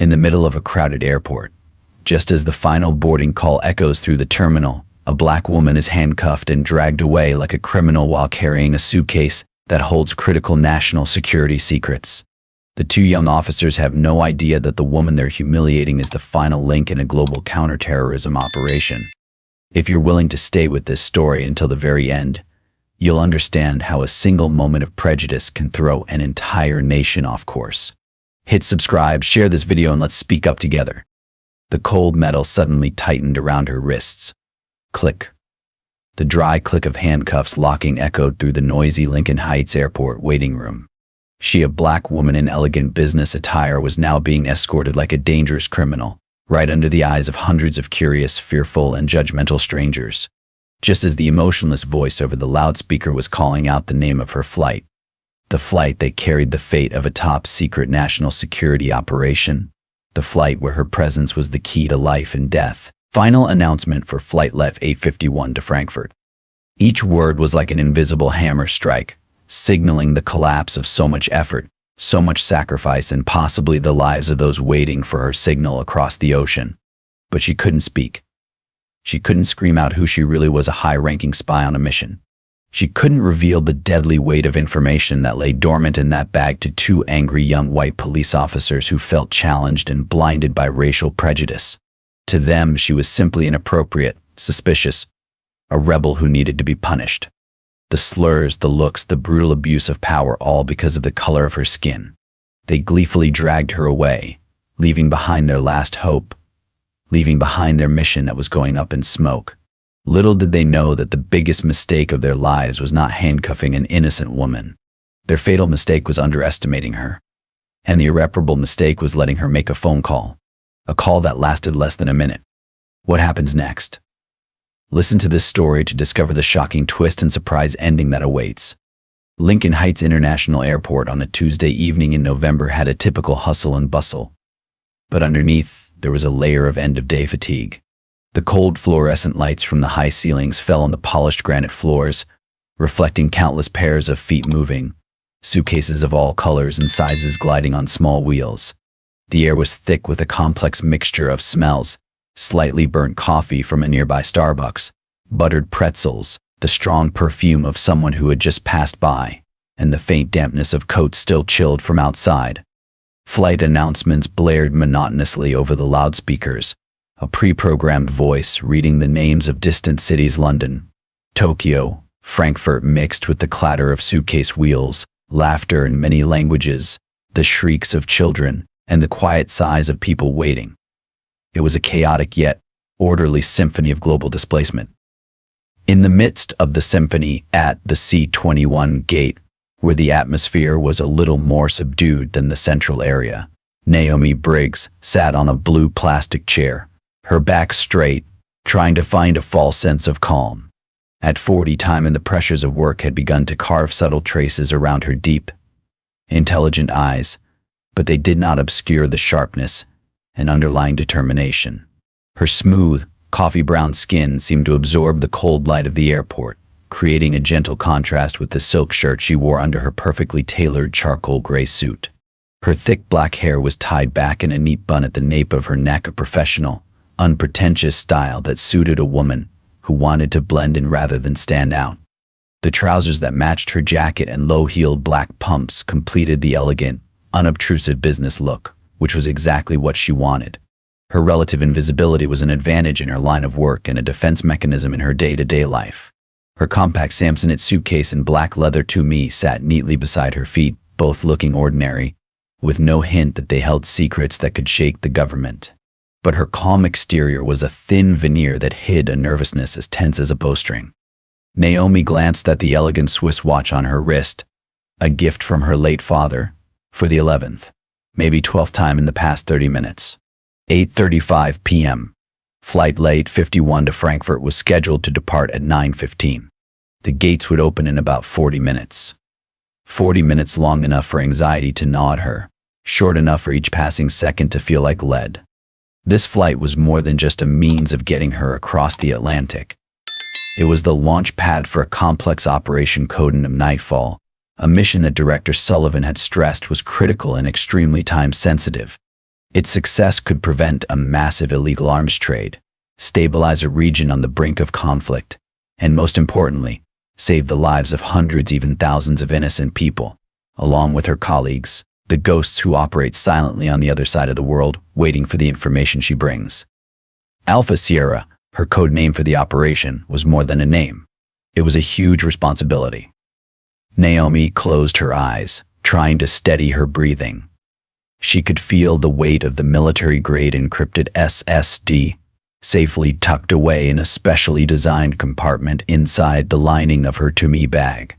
In the middle of a crowded airport, just as the final boarding call echoes through the terminal, a black woman is handcuffed and dragged away like a criminal while carrying a suitcase that holds critical national security secrets. The two young officers have no idea that the woman they're humiliating is the final link in a global counterterrorism operation. If you're willing to stay with this story until the very end, you'll understand how a single moment of prejudice can throw an entire nation off course. Hit subscribe, share this video, and let's speak up together. The cold metal suddenly tightened around her wrists. Click. The dry click of handcuffs locking echoed through the noisy Lincoln Heights airport waiting room. She, a black woman in elegant business attire, was now being escorted like a dangerous criminal, right under the eyes of hundreds of curious, fearful, and judgmental strangers. Just as the emotionless voice over the loudspeaker was calling out the name of her flight, the flight that carried the fate of a top-secret national security operation, the flight where her presence was the key to life and death. Final announcement for flight LEF 851 to Frankfurt. Each word was like an invisible hammer strike, signaling the collapse of so much effort, so much sacrifice, and possibly the lives of those waiting for her signal across the ocean. But she couldn't speak. She couldn't scream out who she really was, a high-ranking spy on a mission. She couldn't reveal the deadly weight of information that lay dormant in that bag to two angry young white police officers who felt challenged and blinded by racial prejudice. To them, she was simply inappropriate, suspicious, a rebel who needed to be punished. The slurs, the looks, the brutal abuse of power, all because of the color of her skin. They gleefully dragged her away, leaving behind their last hope, leaving behind their mission that was going up in smoke. Little did they know that the biggest mistake of their lives was not handcuffing an innocent woman. Their fatal mistake was underestimating her. And the irreparable mistake was letting her make a phone call. A call that lasted less than a minute. What happens next? Listen to this story to discover the shocking twist and surprise ending that awaits. Lincoln Heights International Airport on a Tuesday evening in November had a typical hustle and bustle. But underneath, there was a layer of end-of-day fatigue. The cold fluorescent lights from the high ceilings fell on the polished granite floors, reflecting countless pairs of feet moving, suitcases of all colors and sizes gliding on small wheels. The air was thick with a complex mixture of smells: slightly burnt coffee from a nearby Starbucks, buttered pretzels, the strong perfume of someone who had just passed by, and the faint dampness of coats still chilled from outside. Flight announcements blared monotonously over the loudspeakers, a pre-programmed voice reading the names of distant cities: London, Tokyo, Frankfurt, mixed with the clatter of suitcase wheels, laughter in many languages, the shrieks of children, and the quiet sighs of people waiting. It was a chaotic yet orderly symphony of global displacement. In the midst of the symphony, at the C-21 gate, where the atmosphere was a little more subdued than the central area, Naomi Briggs sat on a blue plastic chair, her back straight, trying to find a false sense of calm. At 40, time and the pressures of work had begun to carve subtle traces around her deep, intelligent eyes, but they did not obscure the sharpness and underlying determination. Her smooth, coffee-brown skin seemed to absorb the cold light of the airport, creating a gentle contrast with the silk shirt she wore under her perfectly tailored charcoal gray suit. Her thick black hair was tied back in a neat bun at the nape of her neck, a professional, unpretentious style that suited a woman who wanted to blend in rather than stand out. The trousers that matched her jacket and low-heeled black pumps completed the elegant, unobtrusive business look, which was exactly what she wanted. Her relative invisibility was an advantage in her line of work and a defense mechanism in her day-to-day life. Her compact Samsonite suitcase and black leather tumi sat neatly beside her feet, both looking ordinary, with no hint that they held secrets that could shake the government. But her calm exterior was a thin veneer that hid a nervousness as tense as a bowstring. Naomi glanced at the elegant Swiss watch on her wrist, a gift from her late father, for the 11th, maybe 12th time in the past 30 minutes. 8:35 p.m. Flight LEF 851 to Frankfurt was scheduled to depart at 9:15. The gates would open in about 40 minutes. 40 minutes, long enough for anxiety to gnaw at her, short enough for each passing second to feel like lead. This flight was more than just a means of getting her across the Atlantic. It was the launch pad for a complex operation codenamed Nightfall, a mission that Director Sullivan had stressed was critical and extremely time-sensitive. Its success could prevent a massive illegal arms trade, stabilize a region on the brink of conflict, and most importantly, save the lives of hundreds, even thousands of innocent people, along with her colleagues, the ghosts who operate silently on the other side of the world, waiting for the information she brings. Alpha Sierra, her code name for the operation, was more than a name. It was a huge responsibility. Naomi closed her eyes, trying to steady her breathing. She could feel the weight of the military-grade encrypted SSD, safely tucked away in a specially designed compartment inside the lining of her to-me bag.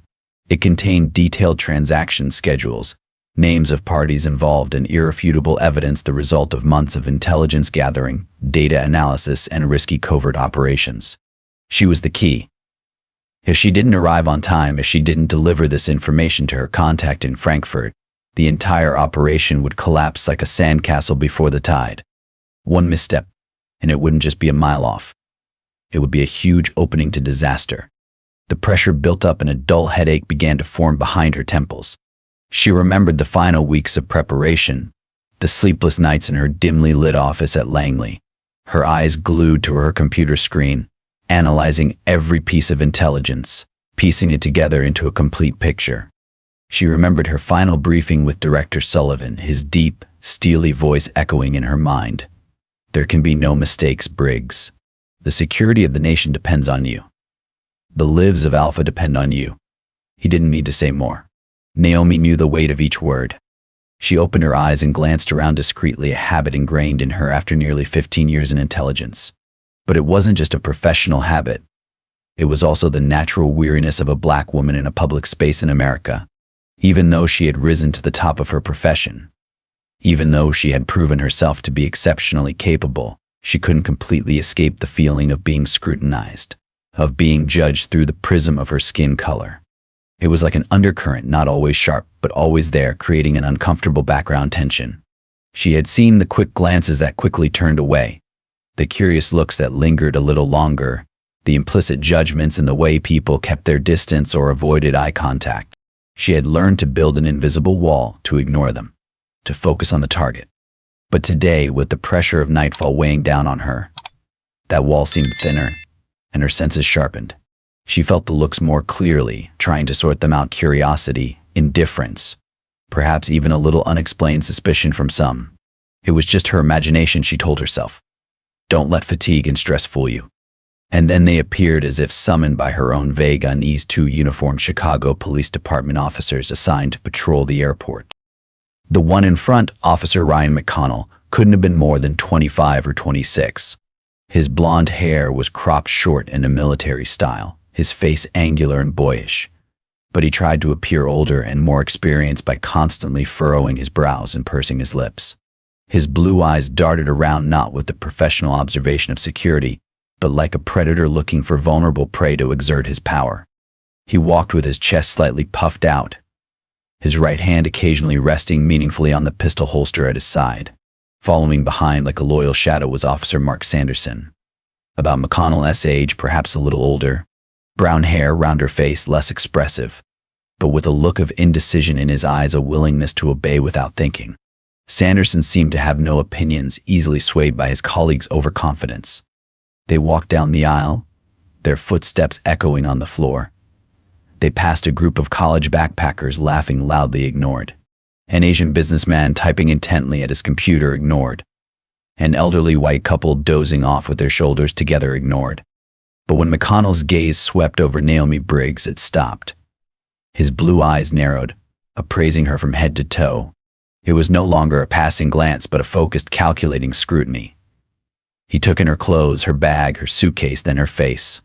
It contained detailed transaction schedules, names of parties involved, and irrefutable evidence, the result of months of intelligence gathering, data analysis, and risky covert operations. She was the key. If she didn't arrive on time, if she didn't deliver this information to her contact in Frankfurt, the entire operation would collapse like a sandcastle before the tide. One misstep, and it wouldn't just be a mile off. It would be a huge opening to disaster. The pressure built up and a dull headache began to form behind her temples. She remembered the final weeks of preparation, the sleepless nights in her dimly lit office at Langley, her eyes glued to her computer screen, analyzing every piece of intelligence, piecing it together into a complete picture. She remembered her final briefing with Director Sullivan, his deep, steely voice echoing in her mind. "There can be no mistakes, Briggs. The security of the nation depends on you. The lives of Alpha depend on you." He didn't need to say more. Naomi knew the weight of each word. She opened her eyes and glanced around discreetly, a habit ingrained in her after nearly 15 years in intelligence. But it wasn't just a professional habit. It was also the natural weariness of a black woman in a public space in America. Even though she had risen to the top of her profession, even though she had proven herself to be exceptionally capable, she couldn't completely escape the feeling of being scrutinized, of being judged through the prism of her skin color. It was like an undercurrent, not always sharp, but always there, creating an uncomfortable background tension. She had seen the quick glances that quickly turned away, the curious looks that lingered a little longer, the implicit judgments in the way people kept their distance or avoided eye contact. She had learned to build an invisible wall, to ignore them, to focus on the target. But today, with the pressure of nightfall weighing down on her, that wall seemed thinner, and her senses sharpened. She felt the looks more clearly, trying to sort them out: curiosity, indifference, perhaps even a little unexplained suspicion from some. It was just her imagination, she told herself. Don't let fatigue and stress fool you. And then they appeared, as if summoned by her own vague unease, 2 uniformed Chicago Police Department officers assigned to patrol the airport. The one in front, Officer Ryan McConnell, couldn't have been more than 25 or 26. His blonde hair was cropped short in a military style, his face angular and boyish. But he tried to appear older and more experienced by constantly furrowing his brows and pursing his lips. His blue eyes darted around, not with the professional observation of security, but like a predator looking for vulnerable prey to exert his power. He walked with his chest slightly puffed out, his right hand occasionally resting meaningfully on the pistol holster at his side. Following behind like a loyal shadow was Officer Mark Sanderson. About McConnell's age, perhaps a little older, brown hair, rounder face, less expressive, but with a look of indecision in his eyes, a willingness to obey without thinking. Sanderson seemed to have no opinions, easily swayed by his colleagues' overconfidence. They walked down the aisle, their footsteps echoing on the floor. They passed a group of college backpackers laughing loudly, ignored. An Asian businessman typing intently at his computer, ignored. An elderly white couple dozing off with their shoulders together, ignored. But when McConnell's gaze swept over Naomi Briggs, it stopped. His blue eyes narrowed, appraising her from head to toe. It was no longer a passing glance, but a focused, calculating scrutiny. He took in her clothes, her bag, her suitcase, then her face.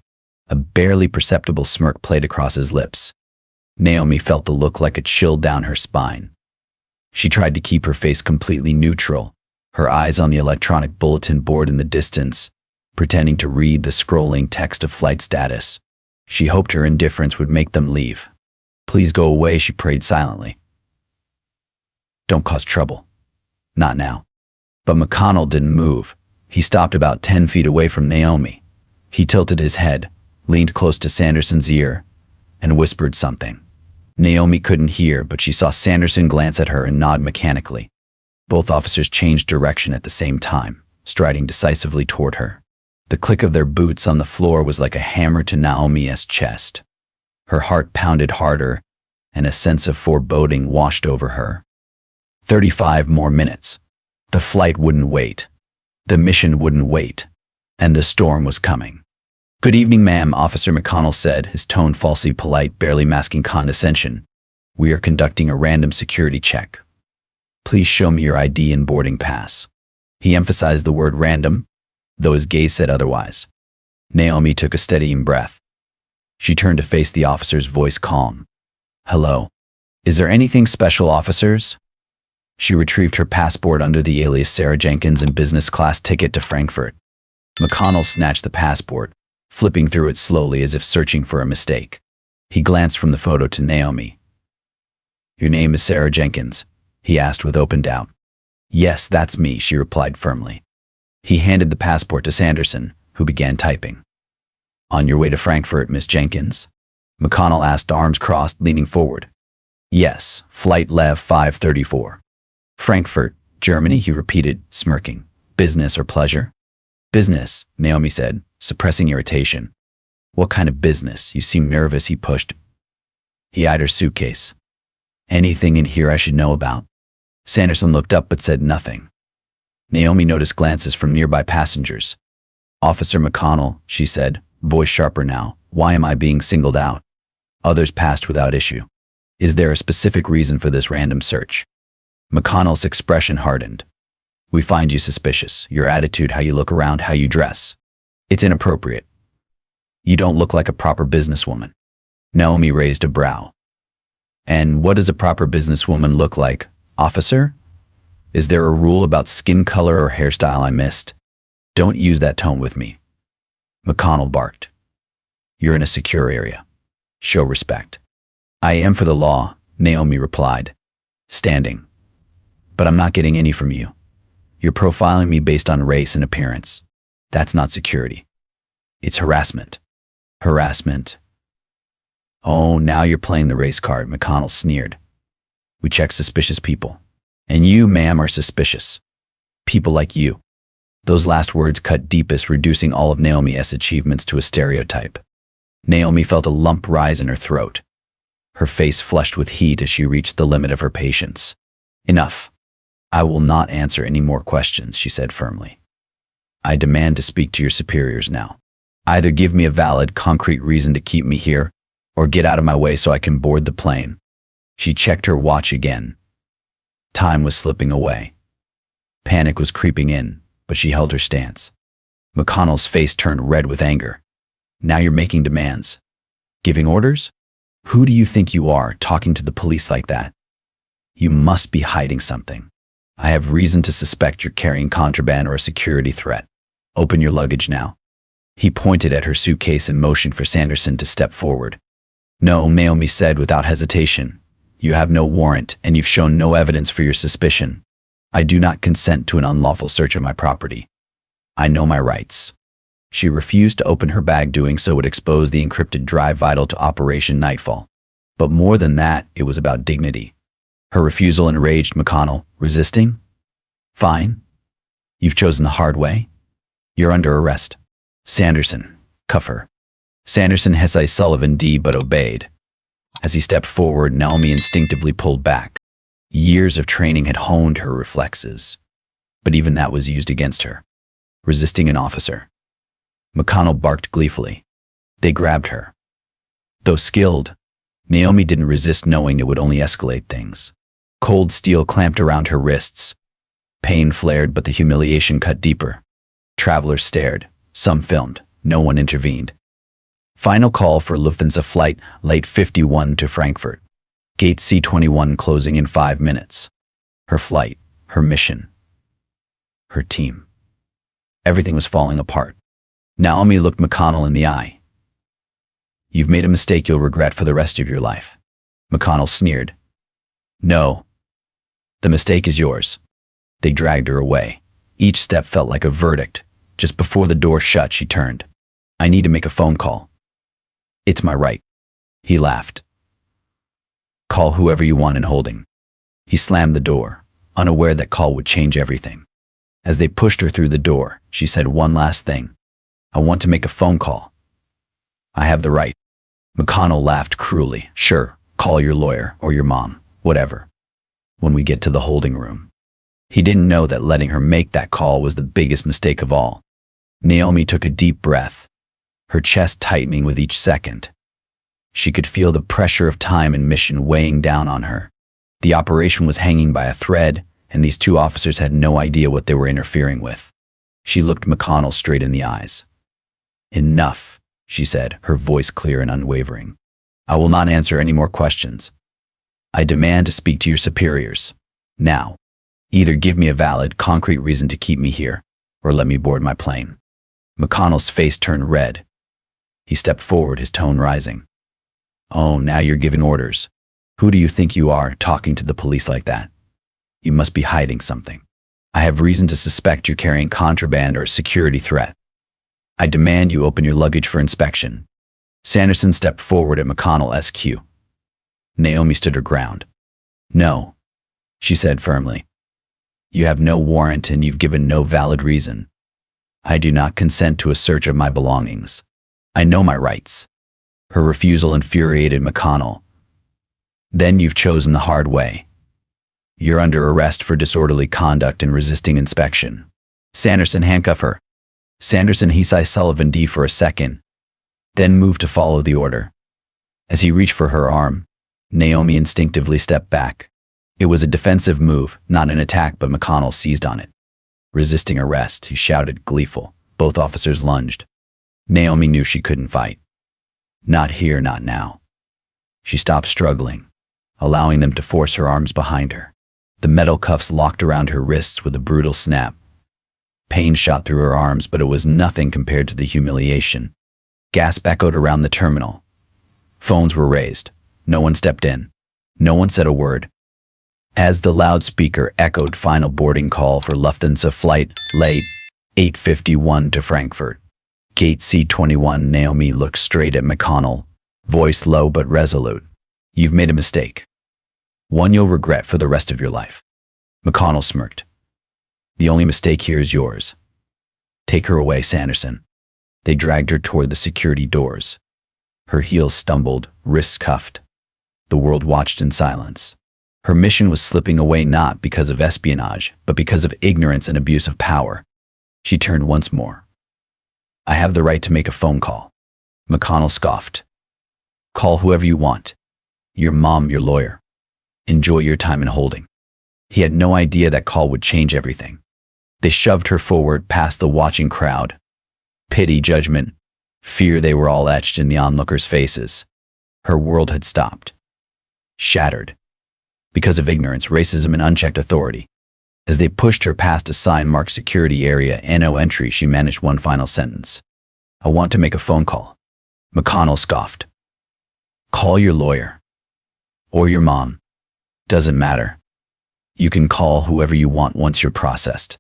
A barely perceptible smirk played across his lips. Naomi felt the look like a chill down her spine. She tried to keep her face completely neutral, her eyes on the electronic bulletin board in the distance, pretending to read the scrolling text of flight status. She hoped her indifference would make them leave. "Please go away," she prayed silently. "Don't cause trouble. Not now." But McConnell didn't move. He stopped about 10 feet away from Naomi. He tilted his head, leaned close to Sanderson's ear, and whispered something. Naomi couldn't hear, but she saw Sanderson glance at her and nod mechanically. Both officers changed direction at the same time, striding decisively toward her. The click of their boots on the floor was like a hammer to Naomi's chest. Her heart pounded harder, and a sense of foreboding washed over her. 35 more minutes. The flight wouldn't wait. The mission wouldn't wait. And the storm was coming. "Good evening, ma'am," Officer McConnell said, his tone falsely polite, barely masking condescension. "We are conducting a random security check. Please show me your ID and boarding pass." He emphasized the word random, though his gaze said otherwise. Naomi took a steadying breath. She turned to face the officer's voice calm. "Hello. Is there anything special, officers?" She retrieved her passport under the alias Sarah Jenkins and business class ticket to Frankfurt. McConnell snatched the passport, flipping through it slowly as if searching for a mistake. He glanced from the photo to Naomi. "Your name is Sarah Jenkins?" he asked with open doubt. "Yes, that's me," she replied firmly. He handed the passport to Sanderson, who began typing. "On your way to Frankfurt, Miss Jenkins?" McConnell asked, arms crossed, leaning forward. "Yes, flight Lev 534. "Frankfurt, Germany," he repeated, smirking. "Business or pleasure?" "Business," Naomi said, suppressing irritation. "What kind of business? You seem nervous," he pushed. He eyed her suitcase. "Anything in here I should know about?" Sanderson looked up but said nothing. Naomi noticed glances from nearby passengers. "Officer McConnell," she said, voice sharper now, "why am I being singled out?" Others passed without issue. "Is there a specific reason for this random search?" McConnell's expression hardened. "We find you suspicious. Your attitude, how you look around, how you dress. It's inappropriate. You don't look like a proper businesswoman." Naomi raised a brow. "And what does a proper businesswoman look like, officer? Is there a rule about skin color or hairstyle I missed? Don't use that tone with me." McConnell barked. "You're in a secure area. Show respect." "I am for the law," Naomi replied, standing. "But I'm not getting any from you. You're profiling me based on race and appearance. That's not security. It's harassment." "Harassment? Oh, now you're playing the race card," McConnell sneered. "We check suspicious people. And you, ma'am, are suspicious. People like you." Those last words cut deepest, reducing all of Naomi's achievements to a stereotype. Naomi felt a lump rise in her throat. Her face flushed with heat as she reached the limit of her patience. "Enough. I will not answer any more questions," she said firmly. "I demand to speak to your superiors now. Either give me a valid, concrete reason to keep me here, or get out of my way so I can board the plane." She checked her watch again. Time was slipping away. Panic was creeping in, but she held her stance. McConnell's face turned red with anger. "Now you're making demands. Giving orders? Who do you think you are, talking to the police like that? You must be hiding something. I have reason to suspect you're carrying contraband or a security threat. Open your luggage now." He pointed at her suitcase and motioned for Sanderson to step forward. "No," Naomi said without hesitation. "You have no warrant, and you've shown no evidence for your suspicion. I do not consent to an unlawful search of my property. I know my rights." She refused to open her bag. Doing so would expose the encrypted drive vital to Operation Nightfall. But more than that, it was about dignity. Her refusal enraged McConnell. "Resisting? Fine. You've chosen the hard way. You're under arrest. Sanderson, cuff her." Sanderson Hesse Sullivan D. but obeyed. As he stepped forward, Naomi instinctively pulled back. Years of training had honed her reflexes, but even that was used against her. Resisting an officer. McConnell barked gleefully. They grabbed her. Though skilled, Naomi didn't resist, knowing it would only escalate things. Cold steel clamped around her wrists. Pain flared, but the humiliation cut deeper. Travelers stared. Some filmed. No one intervened. Final call for Lufthansa flight late 51 to Frankfurt. Gate C21 closing in 5 minutes. Her flight, her mission, her team. Everything was falling apart. Naomi looked McConnell in the eye. "You've made a mistake you'll regret for the rest of your life." McConnell sneered. "No. The mistake is yours." They dragged her away. Each step felt like a verdict. Just before the door shut, she turned. "I need to make a phone call." "It's my right." He laughed. "Call whoever you want in holding." He slammed the door. unaware that call would change everything. As they pushed her through the door, she said one last thing. I want to make a phone call. I have the right. McConnell laughed cruelly. Sure, call your lawyer or your mom, whatever. When we get to the holding room. He didn't know that letting her make that call was the biggest mistake of all. Naomi took a deep breath, her chest tightening with each second. She could feel the pressure of time and mission weighing down on her. The operation was hanging by a thread, and these two officers had no idea what they were interfering with. She looked McConnell straight in the eyes. Enough, she said, her voice clear and unwavering. I will not answer any more questions. I demand to speak to your superiors. Now. Either give me a valid, concrete reason to keep me here, or let me board my plane. McConnell's face turned red. He stepped forward, his tone rising. Oh, now you're giving orders. Who do you think you are, talking to the police like that? You must be hiding something. I have reason to suspect you're carrying contraband or a security threat. I demand you open your luggage for inspection. Sanderson stepped forward at McConnell's cue. Naomi stood her ground. No, she said firmly. You have no warrant and you've given no valid reason. I do not consent to a search of my belongings. I know my rights. Her refusal infuriated McConnell. Then you've chosen the hard way. You're under arrest for disorderly conduct and resisting inspection. Sanderson, handcuff her. Sanderson, he sighed Sullivan D for a second, then moved to follow the order. As he reached for her arm, Naomi instinctively stepped back. It was a defensive move, not an attack, but McConnell seized on it. Resisting arrest, he shouted, gleeful. Both officers lunged. Naomi knew she couldn't fight. Not here, not now. She stopped struggling, allowing them to force her arms behind her. The metal cuffs locked around her wrists with a brutal snap. Pain shot through her arms, but it was nothing compared to the humiliation. Gasp echoed around the terminal. Phones were raised. No one stepped in. No one said a word. As the loudspeaker echoed final boarding call for Lufthansa flight, late, 8:51 to Frankfurt. Gate C21. Naomi looked straight at McConnell, voice low but resolute. You've made a mistake. One you'll regret for the rest of your life. McConnell smirked. The only mistake here is yours. Take her away, Sanderson. They dragged her toward the security doors. Her heels stumbled, wrists cuffed. The world watched in silence. Her mission was slipping away not because of espionage, but because of ignorance and abuse of power. She turned once more. I have the right to make a phone call. McConnell scoffed. Call whoever you want. Your mom, your lawyer. Enjoy your time in holding. He had no idea that call would change everything. They shoved her forward past the watching crowd. Pity, judgment, fear, they were all etched in the onlookers' faces. Her world had stopped. Shattered. Because of ignorance, racism, and unchecked authority. As they pushed her past a sign marked security area, NO entry, she managed one final sentence. I want to make a phone call. McConnell scoffed. Call your lawyer. Or your mom. Doesn't matter. You can call whoever you want once you're processed.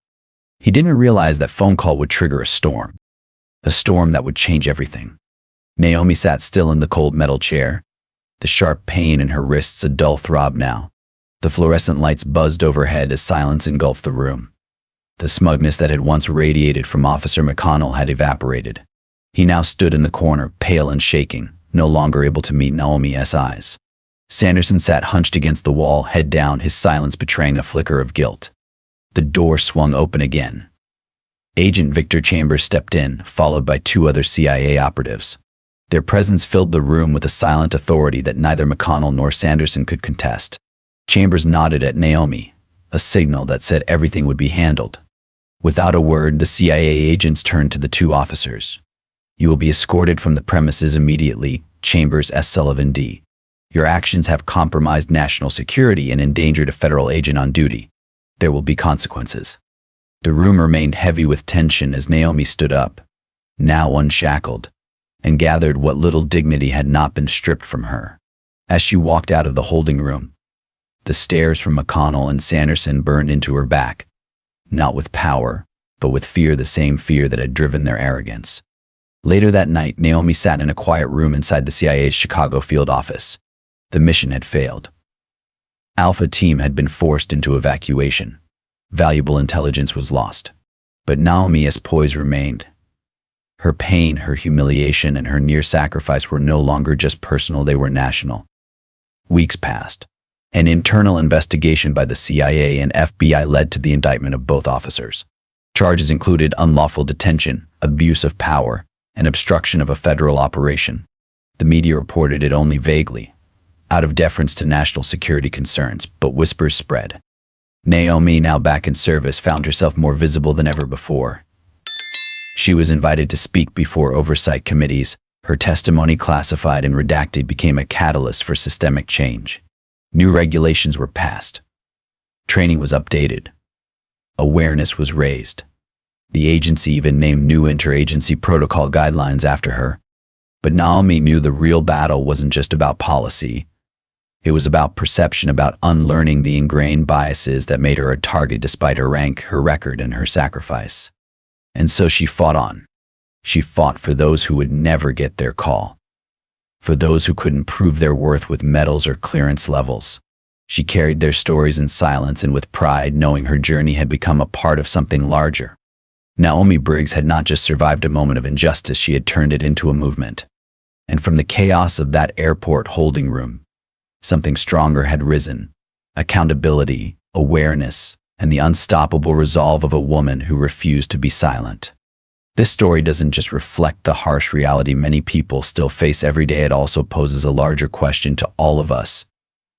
He didn't realize that phone call would trigger a storm. A storm that would change everything. Naomi sat still in the cold metal chair. The sharp pain in her wrists a dull throb now. The fluorescent lights buzzed overhead as silence engulfed the room. The smugness that had once radiated from Officer McConnell had evaporated. He now stood in the corner, pale and shaking, no longer able to meet Naomi's eyes. Sanderson sat hunched against the wall, head down, his silence betraying a flicker of guilt. The door swung open again. Agent Victor Chambers stepped in, followed by two other CIA operatives. Their presence filled the room with a silent authority that neither McConnell nor Sanderson could contest. Chambers nodded at Naomi, a signal that said everything would be handled. Without a word, the CIA agents turned to the two officers. You will be escorted from the premises immediately, Chambers S. Sullivan D. Your actions have compromised national security and endangered a federal agent on duty. There will be consequences. The room remained heavy with tension as Naomi stood up, now unshackled, and gathered what little dignity had not been stripped from her. As she walked out of the holding room, the stares from McConnell and Sanderson burned into her back, not with power, but with fear, the same fear that had driven their arrogance. Later that night, Naomi sat in a quiet room inside the CIA's Chicago field office. The mission had failed. Alpha Team had been forced into evacuation. Valuable intelligence was lost. But Naomi's poise remained. Her pain, her humiliation, and her near sacrifice were no longer just personal, they were national. Weeks passed. An internal investigation by the CIA and FBI led to the indictment of both officers. Charges included unlawful detention, abuse of power, and obstruction of a federal operation. The media reported it only vaguely, out of deference to national security concerns, but whispers spread. Naomi, now back in service, found herself more visible than ever before. She was invited to speak before oversight committees. Her testimony, classified and redacted, became a catalyst for systemic change. New regulations were passed. Training was updated. Awareness was raised. The agency even named new interagency protocol guidelines after her. But Naomi knew the real battle wasn't just about policy. It was about perception, about unlearning the ingrained biases that made her a target despite her rank, her record, and her sacrifice. And so she fought on. She fought for those who would never get their call. For those who couldn't prove their worth with medals or clearance levels. She carried their stories in silence and with pride, knowing her journey had become a part of something larger. Naomi Briggs had not just survived a moment of injustice, she had turned it into a movement. And from the chaos of that airport holding room, something stronger had risen. Accountability, awareness, and the unstoppable resolve of a woman who refused to be silent. This story doesn't just reflect the harsh reality many people still face every day, it also poses a larger question to all of us.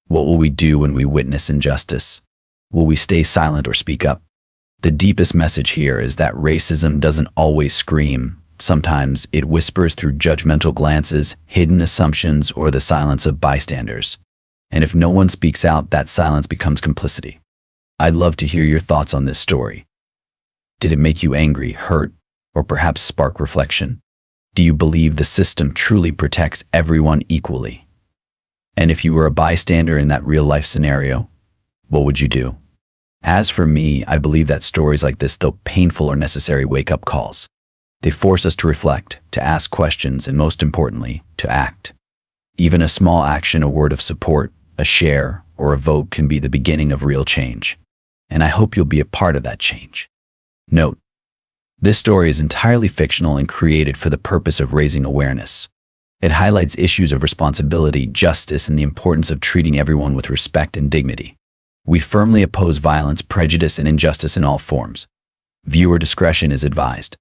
What will we do when we witness injustice? Will we stay silent or speak up? The deepest message here is that racism doesn't always scream. Sometimes it whispers through judgmental glances, hidden assumptions, or the silence of bystanders. And if no one speaks out, that silence becomes complicity. I'd love to hear your thoughts on this story. Did it make you angry, hurt, or perhaps spark reflection? Do you believe the system truly protects everyone equally? And if you were a bystander in that real-life scenario, what would you do? As for me, I believe that stories like this, though painful, are necessary wake-up calls. They force us to reflect, to ask questions, and most importantly, to act. Even a small action, a word of support, a share, or a vote can be the beginning of real change. And I hope you'll be a part of that change. Note: this story is entirely fictional and created for the purpose of raising awareness. It highlights issues of responsibility, justice, and the importance of treating everyone with respect and dignity. We firmly oppose violence, prejudice, and injustice in all forms. Viewer discretion is advised.